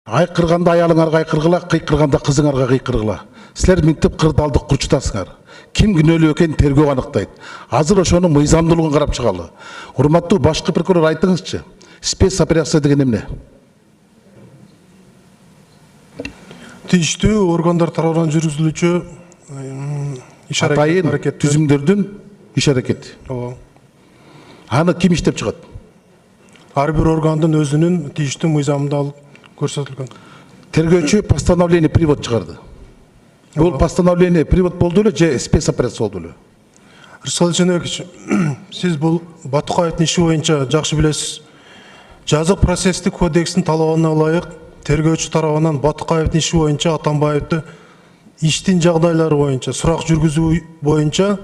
Айқырғанда аялыңарға айқырғыла, қиқырғанда қызыңарға қиқырғыла. Сілер мінтіп қырдалдық құрчытасыңар. Ким күнөлүү экен тергөө аныктайт. Азыр ошонун мыйзамдуулугун карап чыгалы. Урматтуу башкы прокурор, айтыңызчы, спецоперация деген эмне? Тийиштүү органдар тарабынан жүргүзүлүүчү иш аракет түзүмдөрдүн иш аракети. Аны ким иштеп чыгат? Ар бир органдын өзүнүн тийиштүү мыйзамында алып көрсөтүлгөн. Тергөөчү постановление привод чыгарды. Бул постановление привод болду эле же спецоперация болду эле? Рысал Жэнекович, сиз бул Батукаевдин иши боюнча жакшы билесиз. Жазык процесстик кодекстин талабына ылайык тергөөчү тарабынан Батукаевдин иши боюнча Атамбаевди иштин жагдайлары боюнча сурак жүргүзүү боюнча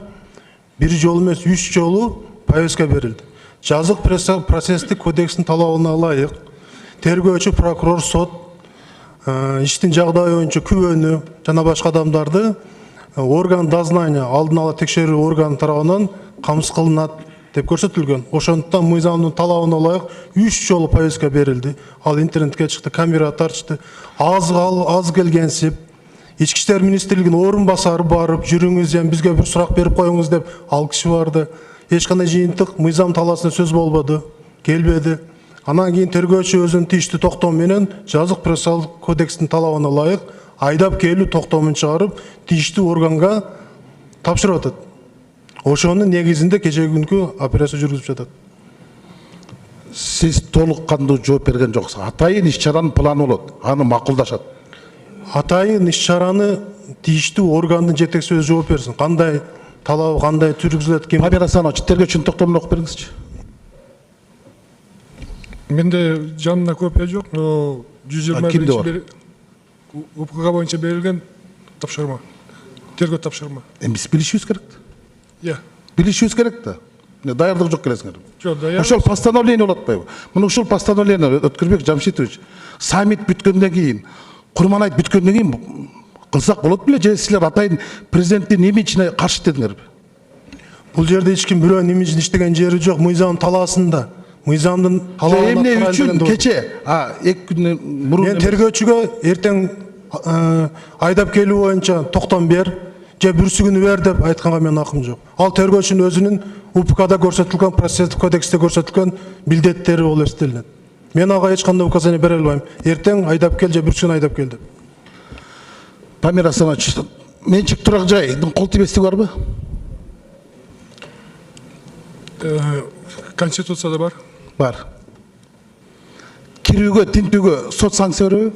бир жолу эмес 3 жолу повестка берилди. Жазык процесстик кодекстин талабына ылайык тергөөчү, прокурор, сот иштин жагдайы боюнча күбөнү жана башка адамдарды орган дознания, алдын ала текшерүү органы тарабынан камсыз кылынат деп көрсөтүлгөн. Ошондуктан мыйзамдын талабына ылайык 3 жолу повестка берилди. Ал интернетке чыкты, камера тартышты. Аз келгенсип, Ички иштер министрлигинин орун басары барып, жүрүңүз, бизге бир сурак берип коюңуз деп ал киши барды. Эч кандай жыйынтык мыйзам талаасында сөз болбоду, келбеди. Анан кийин тергөөчү өзүнүн тийиштүү токтому менен жазык процессуалдык кодекстин талабына ылайык айдап келүү токтомун чыгарып, тийиштүү органга тапшырып атат. Ошонун негизинде кечеги күнкү операция жүргүзүп жатат. Сиз толук кандуу жооп берген жоксуз. Атайын иш-чаранын планы болот, аны макулдашат. Атайын иш-чараны тийиштүү органдын жетекчиси өзү жооп берсин. Кандай талабы, кандай жүргүзүлөт, ким? Памир Асанович, тергөөчүнүн токтомун окуп бериңизчи. Менде жанымда копия жок, но 121 УПК боюнча берилген тапшырма. Тергөө тапшырма. Биз билишибиз керек. Билишибиз керек да. Даярдык жок келесиңер. Жок, даярдык. Ошол постановление болот атпайбы? Мына ушул постановление Өткүрбек Жамшитович, саммит бүткөндөн кийин, Курманайт бүткөндөн кийин кылсак болот беле, же силер атайын президенттин имиджине каршы дедиңерби? Бул жерде эч ким бирөөнүн имиджин иштеген жери жок, мыйзам талаасында. Мыйзамдын талабына эмне үчүн кече 2 күндөн мурун мен тергөөчүгө эртең айдап келүү боюнча токтом бер, же бүрсүгүнү бер деп айтканга менин акым жок. Ал тергөөчүнүн өзүнүн УПКда көрсөтүлгөн, процесстик кодексте көрсөтүлгөн билдеттери болуп эстелинет. Мен ага эч кандай указание бере албайм. Эртең айдап кел же бүрсүгүнү айдап кел деп. Памир Асанович, менчик турак жайдын кол тийбестиги барбы? Конституцияда бар. Бар. Кирүүгө, тинтүүгө сот санкция береби?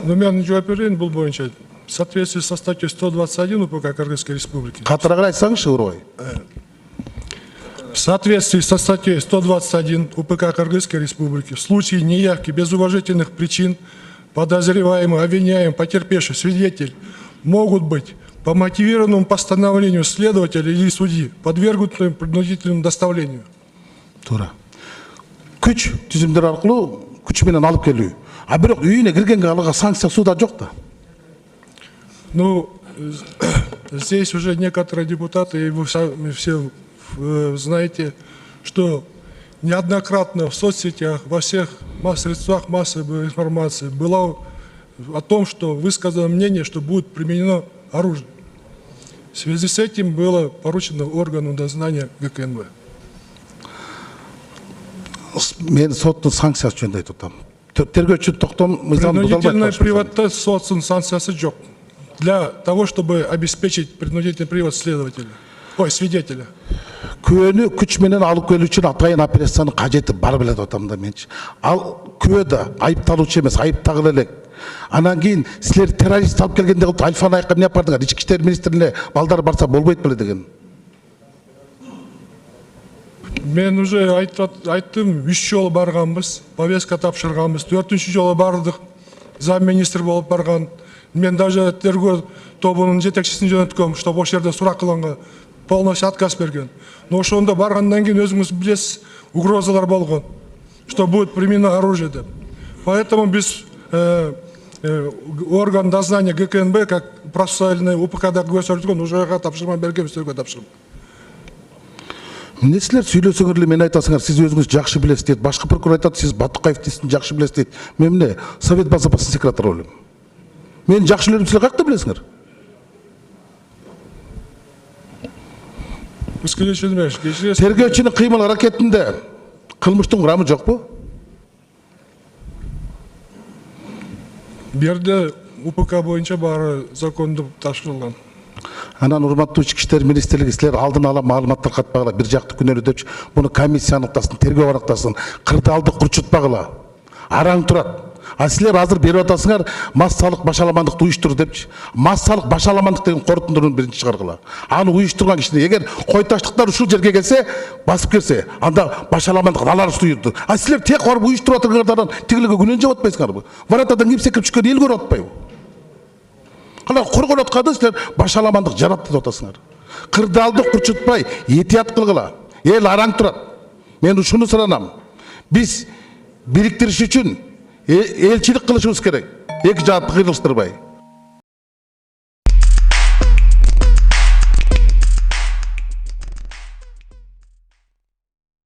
Но мен жооп берейин бул боюнча. В соответствии со статьей 121 УПК Кыргызской Республики. Катыраагы айтсаңызчы, Урбай. В соответствии со статьей 121 УПК Кыргызской Республики в случае неявки без уважительных причин подозреваемый, обвиняемый, потерпевший, свидетель могут быть по мотивированному постановлению следователя или судьи подвергнуты принудительному доставлению. Туура. Күч түзүмдөр аркылуу күч менен алып келүү. А бирок үйүнө киргенге алга санкция суда жок да. Ну, здесь уже некоторые депутаты, и вы все знаете, что неоднократно в соцсетях, во всех средствах массовой информации было о том, что высказано мнение, что будет применено оружие. В связи с этим было поручено органу дознания ГКНБ. Мен соттун санкциясы жөнүндө айтып атам. Тергөөчү токтом мыйзам бузулбайт. Принудительный приводта соттун санкциясы жок. Для того, чтобы обеспечить принудительный привод следователя, свидетеля. Күбөнү күч менен алып келүү үчүн атайын операциянын кажети бар беле деп атам да менчи. Ал күбө да айыпталуучу эмес, айыптагыла элек. Анан кийин силер террорист алып келгенде кылып Альфаны айкап эмне бардыңар? Ички иштер министрлигине балдар барса болбойт беле деген. Мен уже айттым, 3 жолу барганбыз, повестка тапшырганбыз, 4-ші жолу бардык, замминистр болуп барган. Мен даже тергөө тобунун жетекчисин жөнөткөм, чтобы ошол жерде сурак кылганга полностью отказ берген. Но ошондо баргандан кийин өзүңүз билесиз, угрозалар болгон, что будет применено оружие деп. Поэтому биз орган дознания ГКНБ, как процессуальный УПКда көрсөтүлгөн, уже тапшырма бергенбиз, тергөө тапшырма. Эмне силер сүйлөсөңөр эле мен айтасыңар, сиз өзүңүз жакшы билесиз дейт. Башкы прокурор айтат, сиз Батыкаевдин исин жакшы билесиз дейт. Мен эмне Совет Безопасности секретары болом. Мен жакшы элем, силер каякта билесиңер? Тергөөчүнүн кыймыл аракетинде кылмыштын курамы жокпу? Бу жерде УПК боюнча баары закондуу тапшырылган. Анан урматтуу ички иштер министрлиги силер алдын ала маалыматтар катпагыла, бир жакты күнөөлөдөчү, буну комиссия аныктасын, тергөө аныктасын, кырдаалдык курчутпагыла. Араң турат. А силер азыр берип атасыңар массалык башаламандыкты уюштурду депчи. Массалык башаламандык деген корутундурун биринчи чыгаргыла. Аны уюштурган киши эгер кой таштыктар ушул жерге келсе, басып келсе, анда башаламандык алар уюштурду. А силер тек барып уюштуруп атыргандардан тигилге күнөн жеп атпайсыңарбы? Варатадан ким секирип чыккан эл көрүп атпайбы? Кана коргон атканда силер башаламандык жаратты деп атасыңар. Кырдаалдык курчутпай, этият кылгыла. Эл араң турат. Мен ушуну суранам. Биз бириктириш үчүн элчилик кылышыбыз керек. Эки жаатты кыйрылыштырбай.